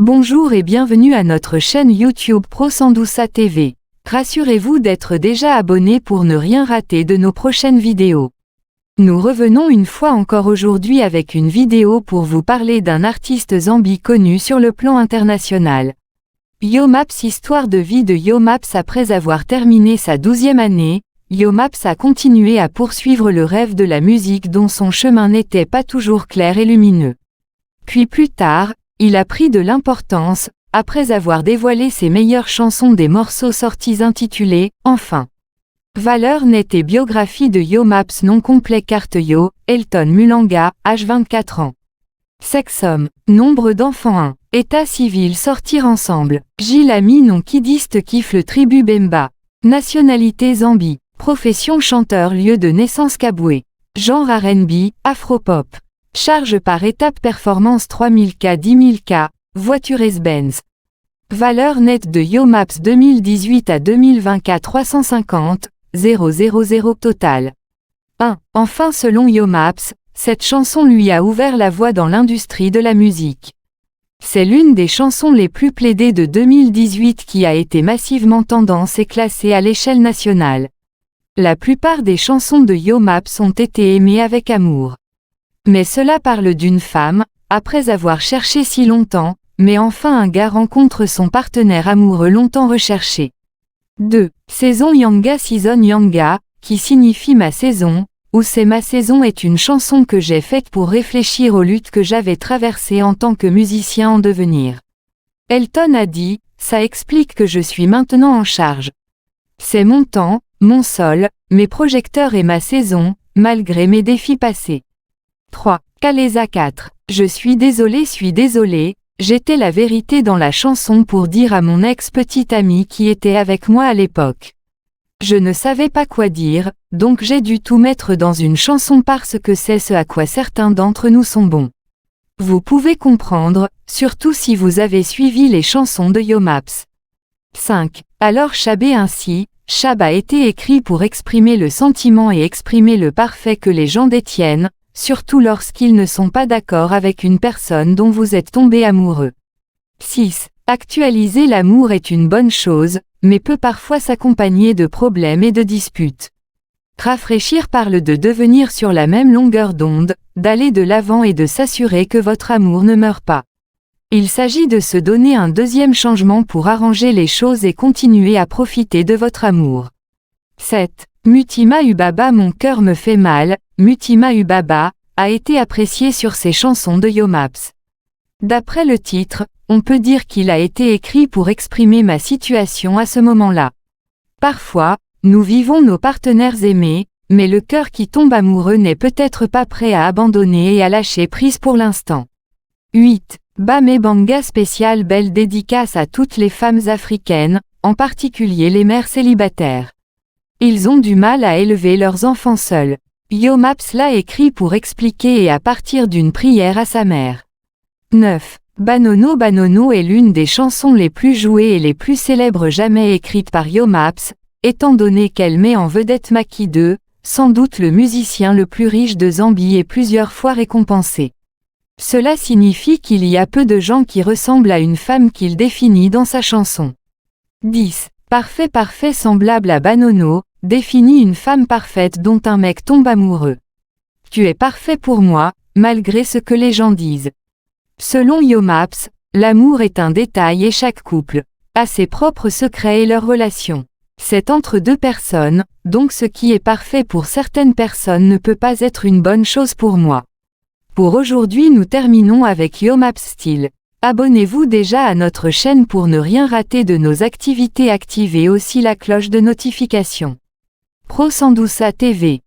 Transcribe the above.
Bonjour et bienvenue à notre chaîne YouTube Pro Sandouça TV. Rassurez-vous d'être déjà abonné pour ne rien rater de nos prochaines vidéos. Nous revenons une fois encore aujourd'hui avec une vidéo pour vous parler d'un artiste Zambi connu sur le plan international. Yomaps. Histoire de vie de Yomaps. Après avoir terminé sa 12e année, Yomaps a continué à poursuivre le rêve de la musique dont son chemin n'était pas toujours clair et lumineux. Puis plus tard, il a pris de l'importance, après avoir dévoilé ses meilleures chansons des morceaux sortis intitulés « Enfin ». Valeur nette et biographie de Yomaps. Nom complet Carte Yo, Elton Mulanga, âge 24 ans. Sexe homme, nombre d'enfants 1. État civil sortir ensemble. Gilles Ami nom kidiste kiffe le tribu Bemba. Nationalité Zambie. Profession chanteur. Lieu de naissance Kabwe. Genre R&B, Afropop. Charge par étape performance 3000K 10 000K, voiture S-Benz. Valeur nette de Yomaps 2018 à 2020 350 000 total. 1. Enfin selon Yomaps, cette chanson lui a ouvert la voie dans l'industrie de la musique. C'est l'une des chansons les plus plaidées de 2018 qui a été massivement tendance et classée à l'échelle nationale. La plupart des chansons de Yomaps ont été aimées avec amour. Mais cela parle d'une femme, après avoir cherché si longtemps, mais enfin un gars rencontre son partenaire amoureux longtemps recherché. 2. Saison Yanga. Season Yanga, qui signifie ma saison, ou c'est ma saison est une chanson que j'ai faite pour réfléchir aux luttes que j'avais traversées en tant que musicien en devenir. Elton a dit, ça explique que je suis maintenant en charge. C'est mon temps, mon sol, mes projecteurs et ma saison, malgré mes défis passés. 3. Kaleza 4. Je suis désolé, j'étais la vérité dans la chanson pour dire à mon ex-petite amie qui était avec moi à l'époque. Je ne savais pas quoi dire, donc j'ai dû tout mettre dans une chanson parce que c'est ce à quoi certains d'entre nous sont bons. Vous pouvez comprendre, surtout si vous avez suivi les chansons de Yomaps. 5. Alors Chabé. Ainsi, Chab a été écrit pour exprimer le sentiment et exprimer le parfait que les gens détiennent, surtout lorsqu'ils ne sont pas d'accord avec une personne dont vous êtes tombé amoureux. 6. Actualiser l'amour est une bonne chose, mais peut parfois s'accompagner de problèmes et de disputes. Rafraîchir parle de devenir sur la même longueur d'onde, d'aller de l'avant et de s'assurer que votre amour ne meurt pas. Il s'agit de se donner un deuxième changement pour arranger les choses et continuer à profiter de votre amour. 7. Mutima Ubaba. Mon cœur me fait mal. Mutima Ubaba a été apprécié sur ses chansons de Yomaps. D'après le titre, on peut dire qu'il a été écrit pour exprimer ma situation à ce moment-là. Parfois, nous vivons nos partenaires aimés, mais le cœur qui tombe amoureux n'est peut-être pas prêt à abandonner et à lâcher prise pour l'instant. 8. Bamé Banga. Spécial belle dédicace à toutes les femmes africaines, en particulier les mères célibataires. Ils ont du mal à élever leurs enfants seuls. Yomaps l'a écrit pour expliquer et à partir d'une prière à sa mère. 9. Banono. Banono est l'une des chansons les plus jouées et les plus célèbres jamais écrites par Yomaps, étant donné qu'elle met en vedette Maki 2, sans doute le musicien le plus riche de Zambie et plusieurs fois récompensé. Cela signifie qu'il y a peu de gens qui ressemblent à une femme qu'il définit dans sa chanson. 10. Parfait. Semblable à Banono, définit une femme parfaite dont un mec tombe amoureux. Tu es parfait pour moi, malgré ce que les gens disent. Selon Yomaps, l'amour est un détail et chaque couple a ses propres secrets et leurs relations. C'est entre deux personnes, donc ce qui est parfait pour certaines personnes ne peut pas être une bonne chose pour moi. Pour aujourd'hui nous terminons avec Yomaps Style. Abonnez-vous déjà à notre chaîne pour ne rien rater de nos activités. Activez aussi la cloche de notification. Pro Sandouça TV.